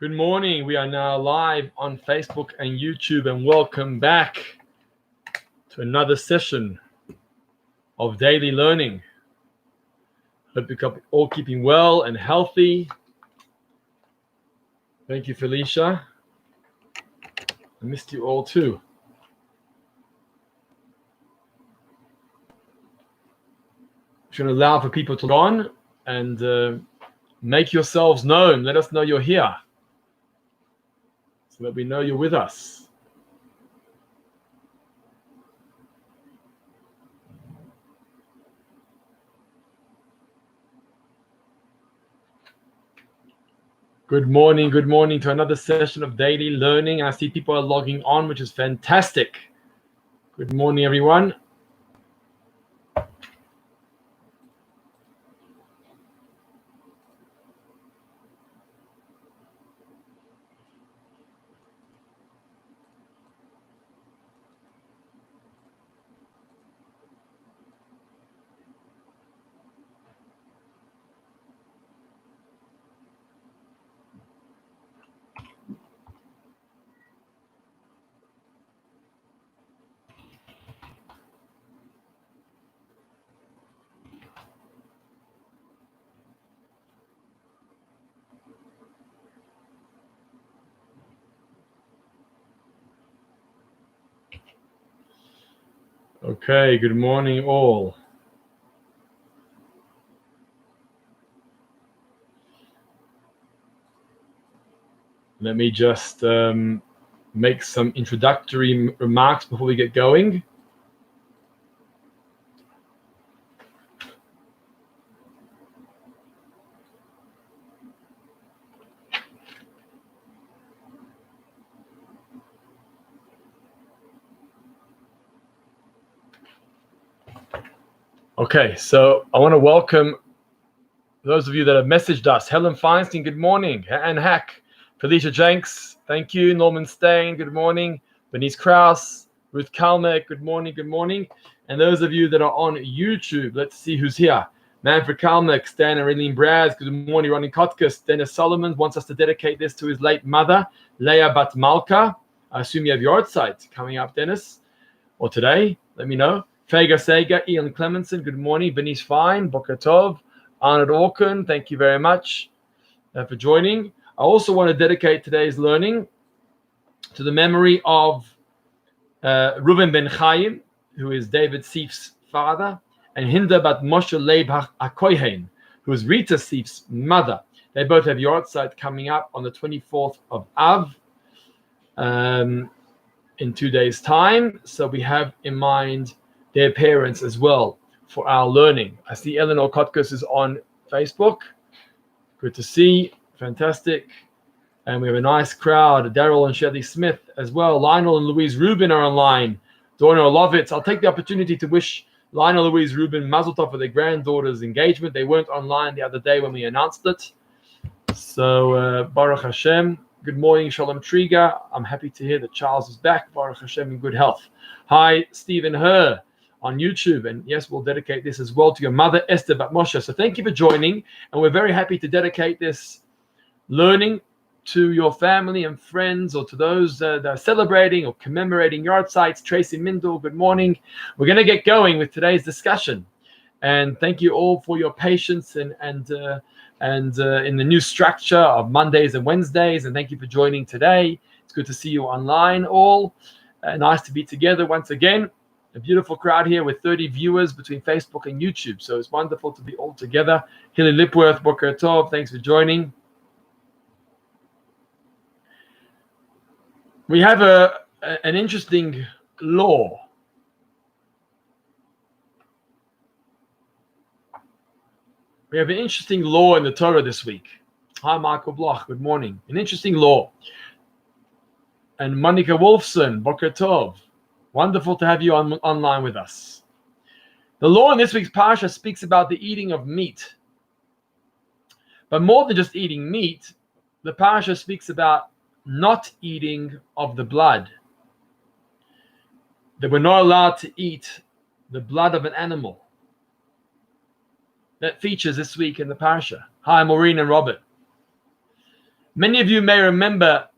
Good morning. We are now live on Facebook and YouTube, and welcome back to another session of daily learning. Hope you're all keeping well and healthy. Thank you, Felicia. I missed you all too. Just going to allow for people to log on and make yourselves known. Let us know you're here so that we know you're with us. Good morning to another session of daily learning. I see people are logging on, which is fantastic. Good morning, everyone. Okay, good morning all. Let me just make some introductory remarks before we get going. Okay, so I want to welcome those of you that have messaged us. Helen Feinstein, good morning. Anne Hack, Felicia Jenks, thank you. Norman Stain, good morning. Bernice Krause, Ruth Kalmek, good morning. And those of you that are on YouTube, let's see who's here. Manfred Kalmek, Stan and Eileen Braz, good morning. Ronnie Kotkas, Dennis Solomon wants us to dedicate this to his late mother, Leah Bat Malka. I assume you have your site coming up, Dennis, or today. Let me know. Fega Sega, Ian Clemenson, good morning. Bernice Fine, Boker Tov. Arnold Orkin, thank you very much for joining. I also want to dedicate today's learning to the memory of Reuven Ben Chaim, who is David Sief's father, and Hinda Bat Moshe Leib HaKohen, who is Rita Sief's mother. They both have Yortzeit coming up on the 24th of Av in 2 days' time. So we have in mind their parents as well for our learning. I see Eleanor Kotkus is on Facebook. Good to see. Fantastic. And we have a nice crowd. Daryl and Shelley Smith as well. Lionel and Louise Rubin are online. Donna Lovitz. I'll take the opportunity to wish Lionel and Louise Rubin mazel tov for their granddaughter's engagement. They weren't online the other day when we announced it. So Baruch Hashem. Good morning, Shalom Triga. I'm happy to hear that Charles is back. Baruch Hashem in good health. Hi, Stephen Herr on YouTube, and yes, we'll dedicate this as well to your mother, Esther Bat Moshe. So thank you for joining, and we're very happy to dedicate this learning to your family and friends, or to those that are celebrating or commemorating Yortzeits. Tracy Mindel, good morning. We're going to get going with today's discussion, and thank you all for your patience and in the new structure of Mondays and Wednesdays, and thank you for joining today. It's good to see you online all. Nice to be together once again. A beautiful crowd here with 30 viewers between Facebook and YouTube. So it's wonderful to be all together. Hilly Lipworth, Boker Tov, thanks for joining. We have an interesting law. We have an interesting law in the Torah this week. Hi, Michael Bloch, good morning. An interesting law. And Monica Wolfson, Boker Tov. Wonderful to have you online with us. The law in this week's Parsha speaks about the eating of meat. But more than just eating meat, the Parsha speaks about not eating of the blood. That we're not allowed to eat the blood of an animal. That features this week in the Parsha. Hi, Maureen and Robert. Many of you may remember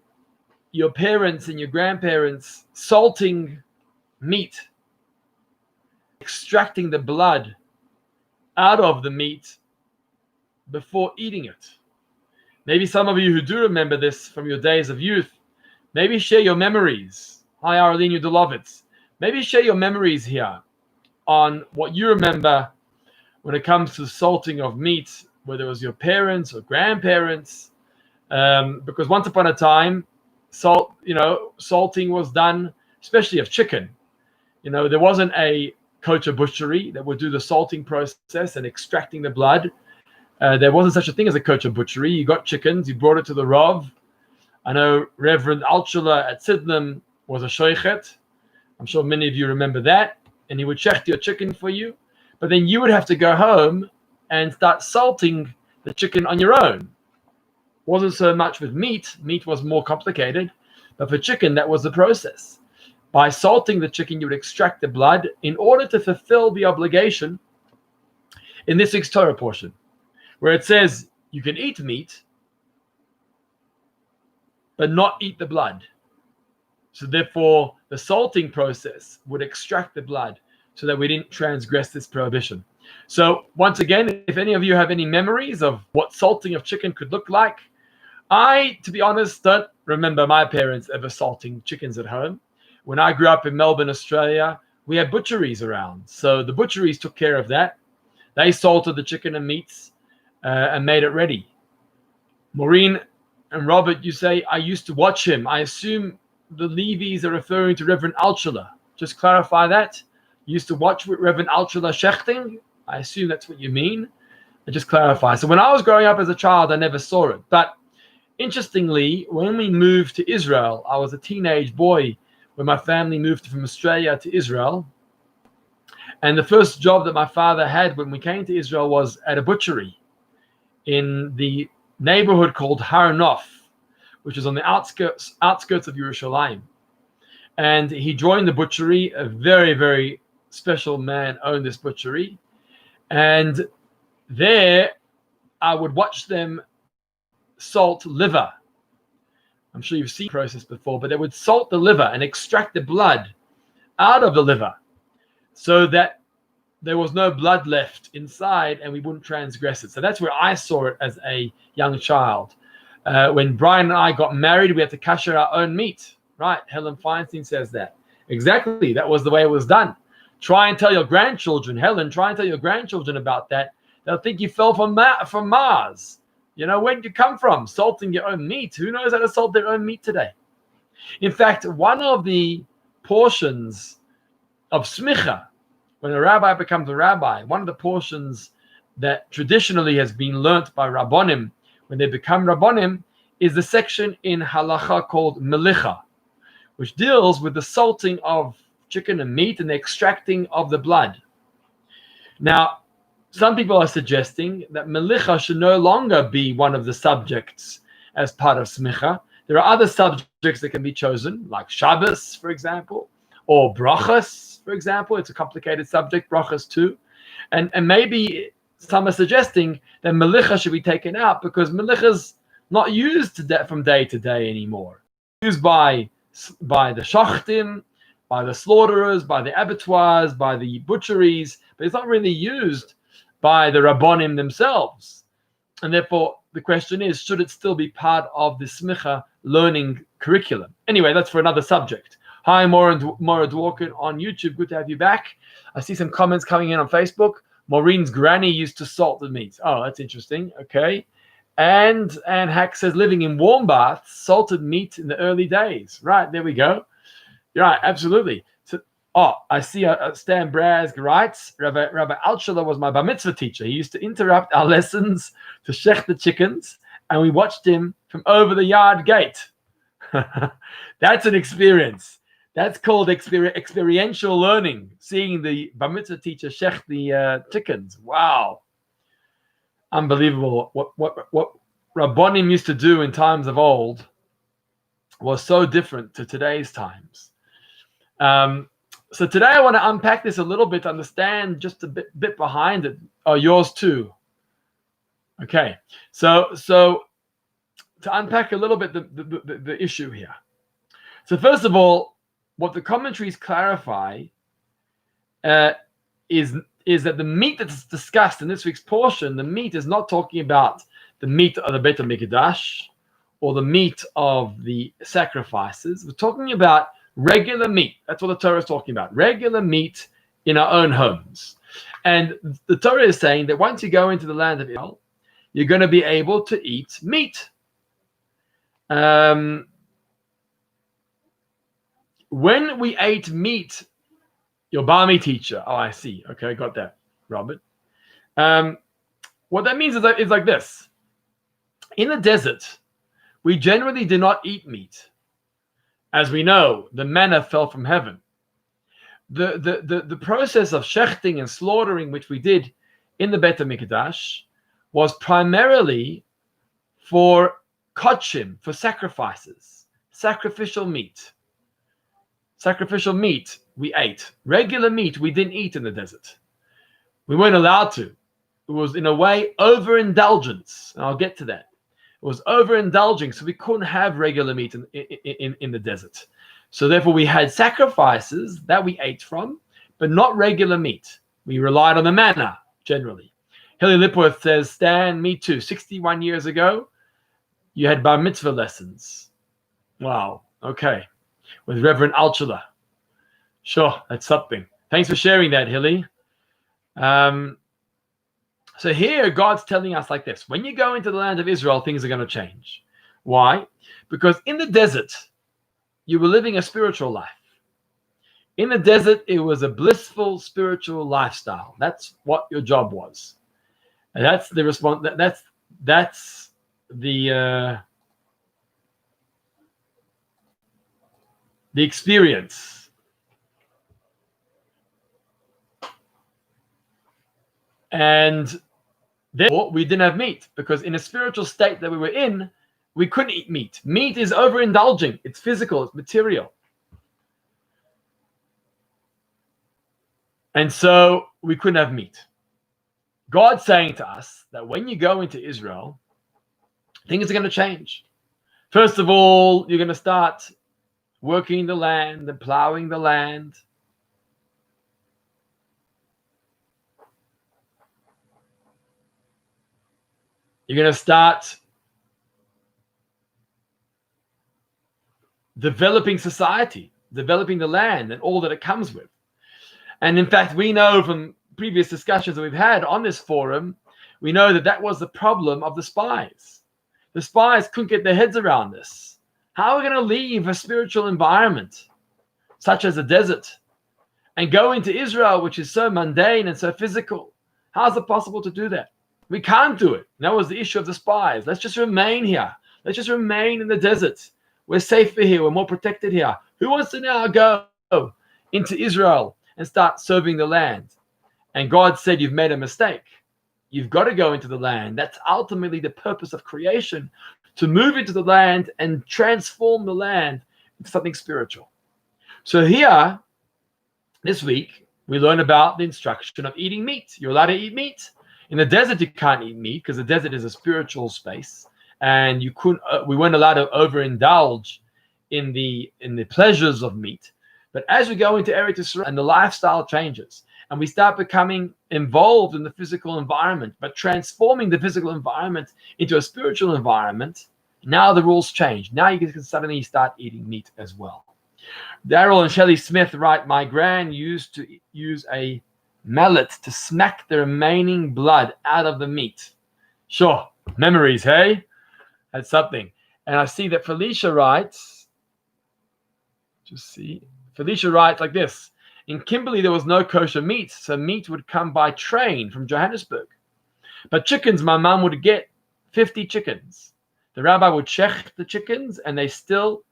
your parents and your grandparents salting meat, extracting the blood out of the meat before eating it. Maybe some of you who do remember this from your days of youth, maybe share your memories. Hi, Arlene Udelovitz. Maybe share your memories here on what you remember when it comes to salting of meat, whether it was your parents or grandparents. Because once upon a time, salting was done, especially of chicken. There wasn't a kosher butchery that would do the salting process and extracting the blood. There wasn't such a thing as a kosher butchery. You got chickens, you brought it to the Rav. I know Reverend Altschler at Sidlam was a shoichet. I'm sure many of you remember that. And he would shecht your chicken for you. But then you would have to go home and start salting the chicken on your own. Wasn't so much with meat. Meat was more complicated. But for chicken, that was the process. By salting the chicken, you would extract the blood in order to fulfill the obligation in this week's Torah portion, where it says you can eat meat, but not eat the blood. So therefore, the salting process would extract the blood so that we didn't transgress this prohibition. So once again, if any of you have any memories of what salting of chicken could look like, I, to be honest, don't remember my parents ever salting chickens at home. When I grew up in Melbourne, Australia, we had butcheries around. So the butcheries took care of that. They salted the chicken and meats and made it ready. Maureen and Robert, you say, I used to watch him. I assume the Levies are referring to Reverend Altschler. Just clarify that. You used to watch Reverend Altschler shechting? I assume that's what you mean. And just clarify. So when I was growing up as a child, I never saw it. But interestingly, when we moved to Israel, I was a teenage boy when my family moved from Australia to Israel. And the first job that my father had when we came to Israel was at a butchery in the neighborhood called Har Nof, which is on the outskirts of Yerushalayim. And he joined the butchery. A very, very special man owned this butchery. And there I would watch them salt liver. I'm sure you've seen the process before, but they would salt the liver and extract the blood out of the liver so that there was no blood left inside and we wouldn't transgress it. So that's where I saw it as a young child. When Brian and I got married, we had to kasher our own meat. Right, Helen Feinstein says that. Exactly, that was the way it was done. Try and tell your grandchildren, Helen, try and tell your grandchildren about that. They'll think you fell from Mars. Where did you come from? Salting your own meat. Who knows how to salt their own meat today? In fact, one of the portions of smicha, when a rabbi becomes a rabbi, one of the portions that traditionally has been learnt by rabbonim when they become rabbonim is the section in halacha called melicha, which deals with the salting of chicken and meat and the extracting of the blood. Now, some people are suggesting that melicha should no longer be one of the subjects as part of smicha. There are other subjects that can be chosen, like Shabbos, for example, or brachas, for example. It's a complicated subject, brachas too. And maybe some are suggesting that melicha should be taken out because melicha's not used from day to day anymore. Used by the shachtim, by the slaughterers, by the abattoirs, by the butcheries, but it's not really used by the rabbonim themselves. And therefore, the question is, should it still be part of the smicha learning curriculum? Anyway, that's for another subject. Hi, Maura Dworkin on YouTube. Good to have you back. I see some comments coming in on Facebook. Maureen's granny used to salt the meat. Oh, that's interesting. Okay. And Hack says, living in warm baths, salted meat in the early days. Right, there we go. You're right, absolutely. So, I see Stan Brazg writes, Rabbi Altschler was my bar mitzvah teacher. He used to interrupt our lessons to shech the chickens, and we watched him from over the yard gate. That's an experience. That's called experiential learning, seeing the bar mitzvah teacher shech the chickens. Wow. Unbelievable. What Rabbonim used to do in times of old was so different to today's times. So today I want to unpack this a little bit, understand just a bit behind it. Oh, yours too. Okay. So to unpack a little bit the issue here. So first of all, what the commentaries clarify is that the meat that's discussed in this week's portion, the meat is not talking about the meat of the Beit HaMikdash or the meat of the sacrifices. We're talking about regular meat. That's what the Torah is talking about. Regular meat in our own homes. And the Torah is saying that once you go into the land of Israel, you're going to be able to eat meat. When we ate meat, your Barmi teacher. Oh, I see. Okay, got that, Robert. What that means is like this. In the desert, we generally do not eat meat. As we know, the manna fell from heaven. The process of shechting and slaughtering, which we did in the Beit HaMikdash, was primarily for kodshim, for sacrifices, sacrificial meat. Sacrificial meat we ate. Regular meat we didn't eat in the desert. We weren't allowed to. It was, in a way, overindulgence. And I'll get to that. It was overindulging, so we couldn't have regular meat in the desert. So therefore, we had sacrifices that we ate from, but not regular meat. We relied on the manna, generally. Hilly Lipworth says, Stan, me too. 61 years ago, you had bar mitzvah lessons. Wow. Okay. With Reverend Altshuler. Sure, that's something. Thanks for sharing that, Hilly. So here, God's telling us like this. When you go into the land of Israel, things are going to change. Why? Because in the desert, you were living a spiritual life. In the desert, it was a blissful spiritual lifestyle. That's what your job was. And that's the response. That's the experience. And therefore, we didn't have meat, because in a spiritual state that we were in, we couldn't eat meat. Meat is overindulging. It's physical. It's material. And so we couldn't have meat. God's saying to us that when you go into Israel, things are going to change. First of all, you're going to start working the land and plowing the land. You're going to start developing society, developing the land and all that it comes with. And in fact, we know from previous discussions that we've had on this forum, we know that was the problem of the spies. The spies couldn't get their heads around this. How are we going to leave a spiritual environment, such as a desert, and go into Israel, which is so mundane and so physical? How is it possible to do that? We can't do it. And that was the issue of the spies. Let's just remain here. Let's just remain in the desert. We're safer here. We're more protected here. Who wants to now go into Israel and start serving the land? And God said, you've made a mistake. You've got to go into the land. That's ultimately the purpose of creation, to move into the land and transform the land into something spiritual. So here, this week, we learn about the instruction of eating meat. You're allowed to eat meat. In the desert, you can't eat meat because the desert is a spiritual space, and we weren't allowed to overindulge in the pleasures of meat. But as we go into Eretz Yisrael and the lifestyle changes, and we start becoming involved in the physical environment, but transforming the physical environment into a spiritual environment, now the rules change. Now you can suddenly start eating meat as well. Daryl and Shelley Smith write, my gran used to use a mallet to smack the remaining blood out of the meat. Sure, memories, hey? That's something. And I see that Felicia writes, Felicia writes like this. In Kimberley, there was no kosher meat, so meat would come by train from Johannesburg. But chickens, my mum would get 50 chickens. The rabbi would check the chickens, and they still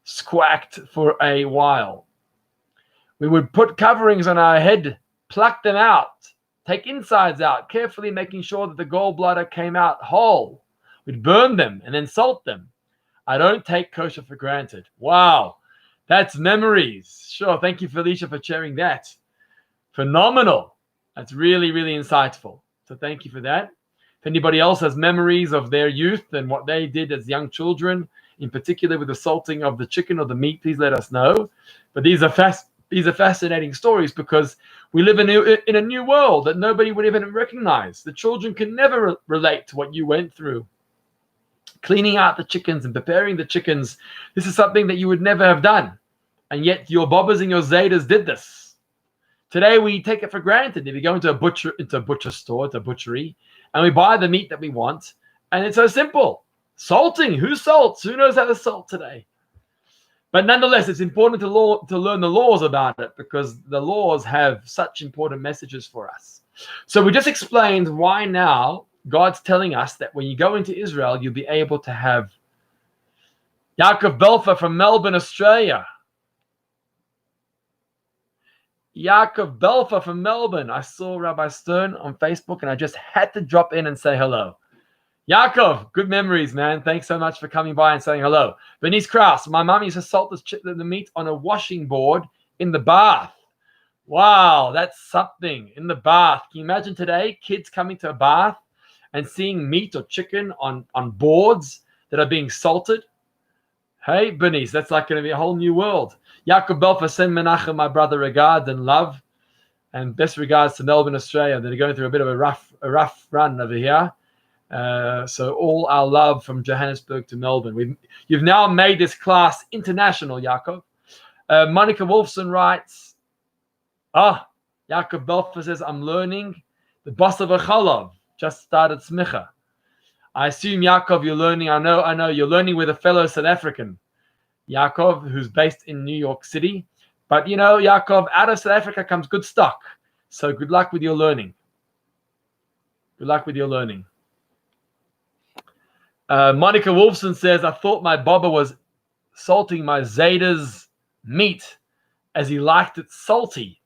squawked for a while. We would put coverings on our head, pluck them out, take insides out, carefully making sure that the gallbladder came out whole. We'd burn them and then salt them. I don't take kosher for granted. Wow, that's memories. Sure, thank you, Felicia, for sharing that. Phenomenal. That's really, really insightful. So thank you for that. anybody else has memories of their youth and what they did as young children, in particular with the salting of the chicken or the meat, please let us know. But these are fascinating stories because we live in a new world that nobody would even recognize. The children can never relate to what you went through. Cleaning out the chickens and preparing the chickens, this is something that you would never have done. And yet your bobbers and your zaydas did this. Today we take it for granted. If you go into a butcher store, it's a butchery, and we buy the meat that we want, and it's so simple. Salting, who salts? Who knows how to salt today? But nonetheless, it's important to learn the laws about it because the laws have such important messages for us. So we just explained why now God's telling us that when you go into Israel, you'll be able to have Yaakov Belfer from Melbourne, Australia. Yaakov Belfer from Melbourne. I saw Rabbi Stern on Facebook and I just had to drop in and say hello. Yaakov, good memories, man. Thanks so much for coming by and saying hello. Bernice Krause, my mum used to salt the meat on a washing board in the bath. Wow, that's something. In the bath. Can you imagine today kids coming to a bath and seeing meat or chicken on boards that are being salted? Hey, Bernice, that's like going to be a whole new world. Yaakov Belfer, send Menachem, my brother, regards and love. And best regards to Melbourne, Australia. They're going through a bit of a rough run over here. So all our love from Johannesburg to Melbourne. You've now made this class international, Yaakov. Monica Wolfson writes, Yaakov Belfer says, I'm learning the Basa V'Cholov. Just started Smicha. I assume, Yaakov, you're learning. I know you're learning with a fellow South African, Yaakov, who's based in New York City. But, Yaakov, out of South Africa comes good stock. So good luck with your learning. Good luck with your learning. Monica Wolfson says, I thought my Baba was salting my Zayda's meat as he liked it salty.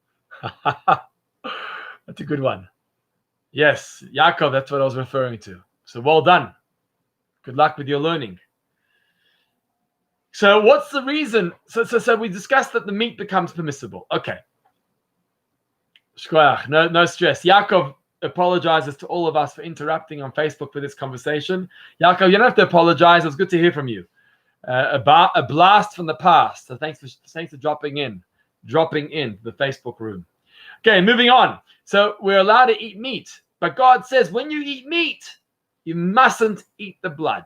That's a good one. Yes, Yaakov, that's what I was referring to. So well done. Good luck with your learning. So what's the reason? So we discussed that the meat becomes permissible. Okay. Shkoyach, no stress. Yaakov apologizes to all of us for interrupting on Facebook for this conversation. Yaakov, you don't have to apologize. It was good to hear from you. A blast from the past. So thanks for dropping in the Facebook room. Okay, moving on. So we're allowed to eat meat, but God says when you eat meat, you mustn't eat the blood.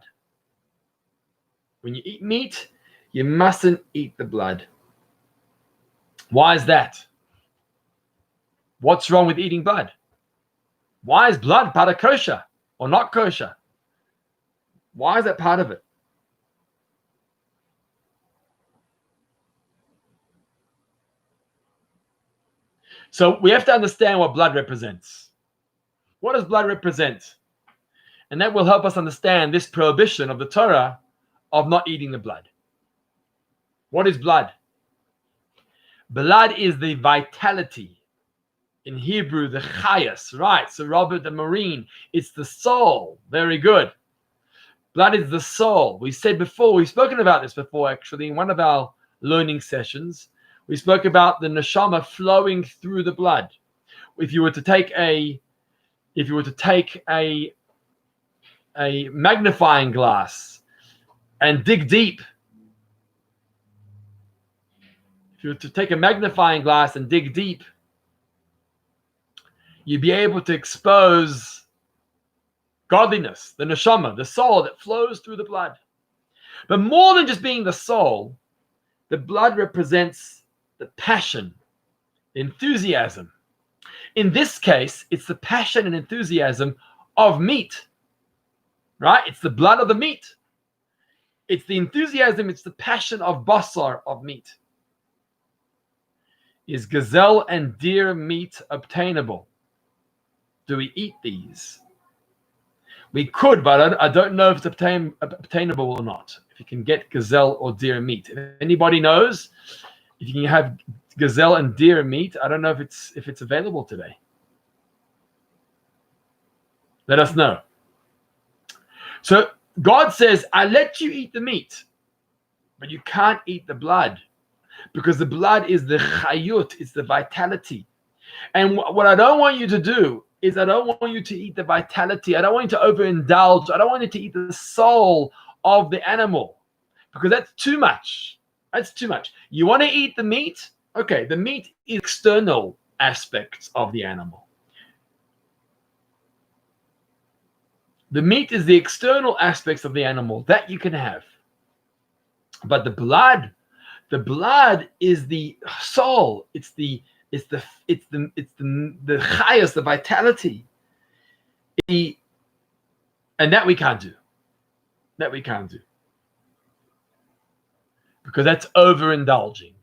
When you eat meat, you mustn't eat the blood. Why is that? What's wrong with eating blood? Why is blood part of kosher or not kosher? Why is that part of it? So we have to understand what blood represents. What does blood represent? And that will help us understand this prohibition of the Torah of not eating the blood. What is blood? Blood is the vitality. In Hebrew, the chayas, right? So Robert the Marine, it's the soul. Very good. Blood is the soul. We've spoken about this before actually in one of our learning sessions. We spoke about the neshama flowing through the blood. If you were to take a magnifying glass and dig deep, you'd be able to expose godliness, the neshama, the soul that flows through the blood. But more than just being the soul, the blood represents the passion, enthusiasm. In this case, it's the passion and enthusiasm of meat, right? It's the blood of the meat. It's the enthusiasm, it's the passion of basar, of meat. Is gazelle and deer meat obtainable? Do we eat these? We could, but I don't know if it's obtainable or not. If you can get gazelle or deer meat. If anybody knows, if you can have gazelle and deer meat, I don't know if it's available today. Let us know. So God says, I let you eat the meat, but you can't eat the blood because the blood is the chayut, it's the vitality. And what I don't want you to do is I don't want you to eat the vitality. I don't want you to overindulge. I don't want you to eat the soul of the animal, because that's too much. That's too much. You want to eat the meat? Okay, the meat is external aspects of the animal. The meat is the external aspects of the animal that you can have. But the blood is the soul. It's the chayas, the vitality. And that we can't do. That we can't do. Because that's overindulging.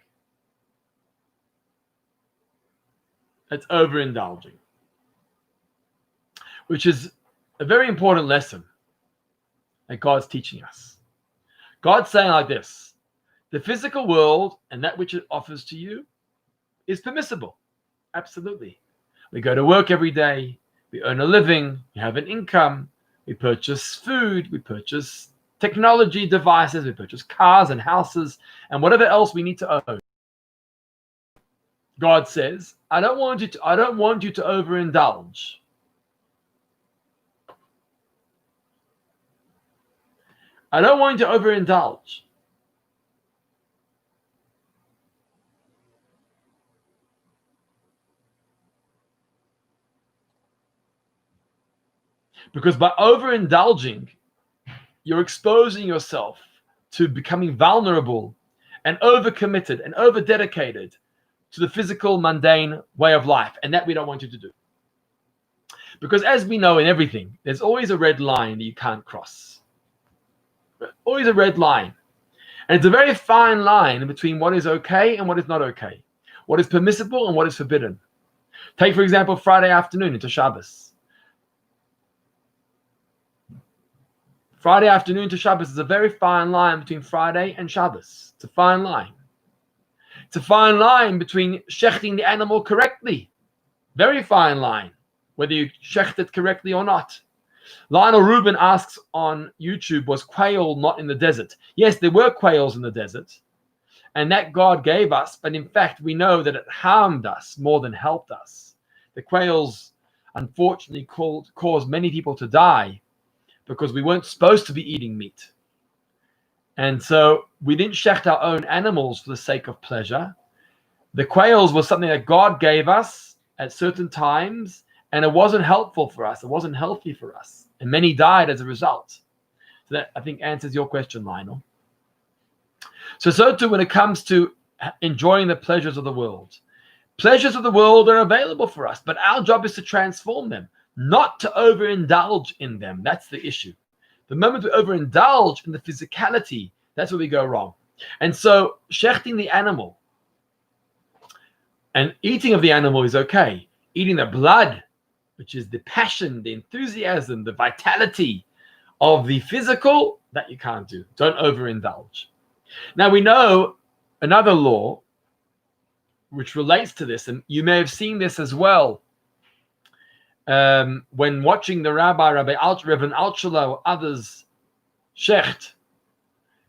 That's overindulging. Which is a very important lesson that God's teaching us. God's saying like this: the physical world and that which it offers to you is permissible. Absolutely. We go to work every day. We earn a living. We have an income. We purchase food. We purchase technology devices. We purchase cars and houses and whatever else we need to own. God says, I don't want you to overindulge. I don't want you to overindulge. Because by overindulging, you're exposing yourself to becoming vulnerable and overcommitted and overdedicated to the physical, mundane way of life. And that we don't want you to do. Because as we know in everything, there's always a red line that you can't cross. Always a red line. And it's a very fine line between what is okay and what is not okay. What is permissible and what is forbidden. Take, for example, Friday afternoon into Shabbos. Friday afternoon to Shabbos is a very fine line between Friday and Shabbos. It's a fine line. It's a fine line between shechting the animal correctly. Very fine line, whether you shecht it correctly or not. Lionel Rubin asks on YouTube, was quail not in the desert? Yes, there were quails in the desert, and that God gave us, but in fact, we know that it harmed us more than helped us. The quails, unfortunately, caused many people to die because we weren't supposed to be eating meat. And so we didn't shecht our own animals for the sake of pleasure. The quails was something that God gave us at certain times, and it wasn't helpful for us. It wasn't healthy for us. And many died as a result. So that, I think, answers your question, Lionel. So too when it comes to enjoying the pleasures of the world. Pleasures of the world are available for us, but our job is to transform them, not to overindulge in them. That's the issue. The moment we overindulge in the physicality, that's where we go wrong. And so shechting the animal and eating of the animal is okay. Eating the blood, which is the passion, the enthusiasm, the vitality of the physical, that you can't do. Don't overindulge. Now we know another law which relates to this, and you may have seen this as well when watching the Reverend Altshuler or others shecht.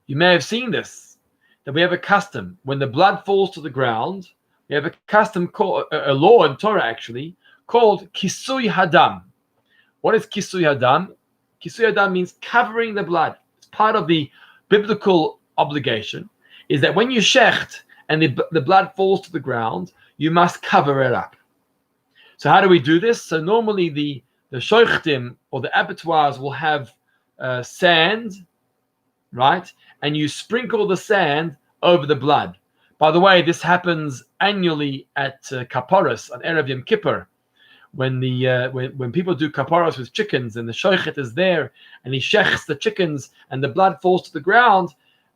You may have seen this, that we have a custom when the blood falls to the ground. We have a custom called a law in Torah actually called Kisui Hadam. What is Kisui Hadam? Kisui Hadam means covering the blood. It's part of the biblical obligation, is that when you shecht and the blood falls to the ground, you must cover it up. So how do we do this? So normally the shochtim or the abattoirs will have sand, right? And you sprinkle the sand over the blood. By the way, this happens annually at Kaporos, on Erev Yom Kippur, when people do Kaporos with chickens and the shochet is there and he shechs the chickens and the blood falls to the ground.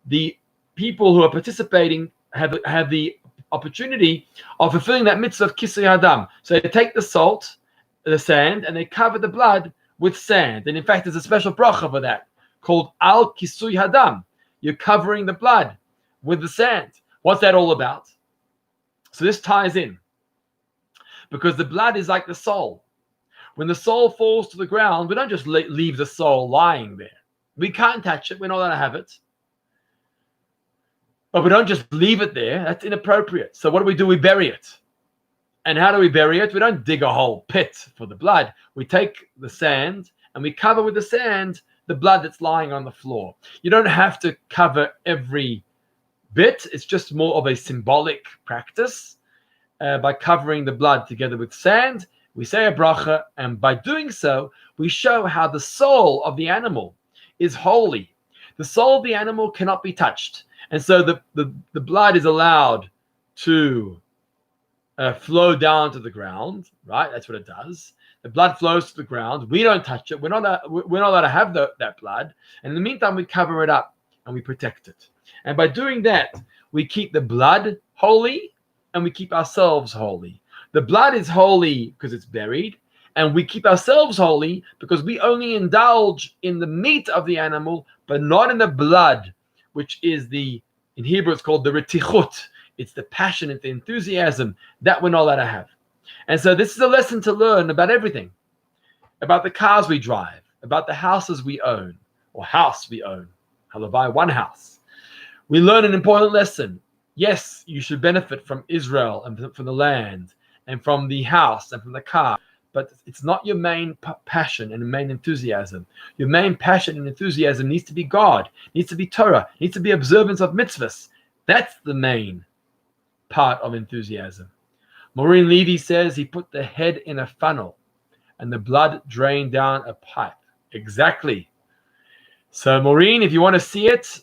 The people who are participating have the opportunity of fulfilling that mitzvah of Kisui Hadam. So they take the salt, the sand, and they cover the blood with sand. And in fact, there's a special bracha for that called Al Kisui Hadam. You're covering the blood with the sand. What's that all about? So this ties in, because the blood is like the soul. When the soul falls to the ground, we don't just leave the soul lying there. We can't touch it. We're not allowed to have it. But we don't just leave it there. That's inappropriate. So what do? We bury it. And how do we bury it? We don't dig a whole pit for the blood. We take the sand and we cover with the sand the blood that's lying on the floor. You don't have to cover every bit. It's just more of a symbolic practice. By covering the blood together with sand, we say a bracha, and by doing so, we show how the soul of the animal is holy. The soul of the animal cannot be touched. And so the blood is allowed to flow down to the ground, right? That's what it does. The blood flows to the ground. We don't touch it. We're not allowed to have that blood. And in the meantime, we cover it up and we protect it. And by doing that, we keep the blood holy and we keep ourselves holy. The blood is holy because it's buried, and we keep ourselves holy because we only indulge in the meat of the animal, but not in the blood, which is in Hebrew, it's called the retichut. It's the passion, it's the enthusiasm that we're not allowed to have. And so this is a lesson to learn about everything, about the cars we drive, about the houses we own, or house we own. Halavai, one house. We learn an important lesson. Yes, you should benefit from Israel and from the land and from the house and from the car, but it's not your main passion and main enthusiasm. Your main passion and enthusiasm needs to be God, needs to be Torah, needs to be observance of mitzvahs. That's the main part of enthusiasm. Maureen Levy says he put the head in a funnel and the blood drained down a pipe. Exactly. So Maureen, if you want to see it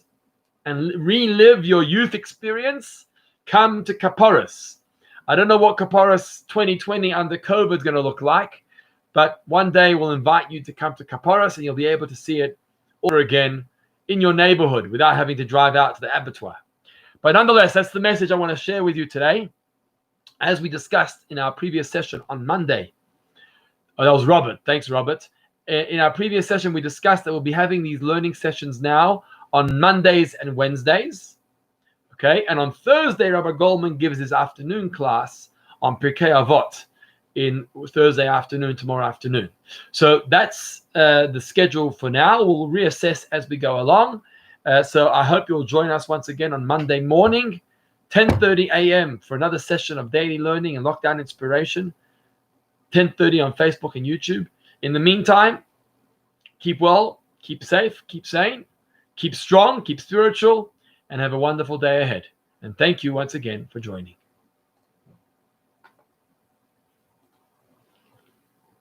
and relive your youth experience, come to Kapporos. I don't know what Kapporos 2020 under COVID is going to look like, but one day we'll invite you to come to Kapporos and you'll be able to see it over again in your neighborhood without having to drive out to the abattoir. But nonetheless, that's the message I want to share with you today. As we discussed in our previous session on Monday. Oh, that was Robert. Thanks, Robert. In our previous session, we discussed that we'll be having these learning sessions now on Mondays and Wednesdays. Okay, and on Thursday, Rabbi Goldman gives his afternoon class on Pirkei Avot in Thursday afternoon, tomorrow afternoon. So that's the schedule for now. We'll reassess as we go along. So I hope you'll join us once again on Monday morning, 10:30 a.m. for another session of daily learning and lockdown inspiration. 10:30 on Facebook and YouTube. In the meantime, keep well, keep safe, keep sane, keep strong, keep spiritual, and have a wonderful day ahead. And thank you once again for joining.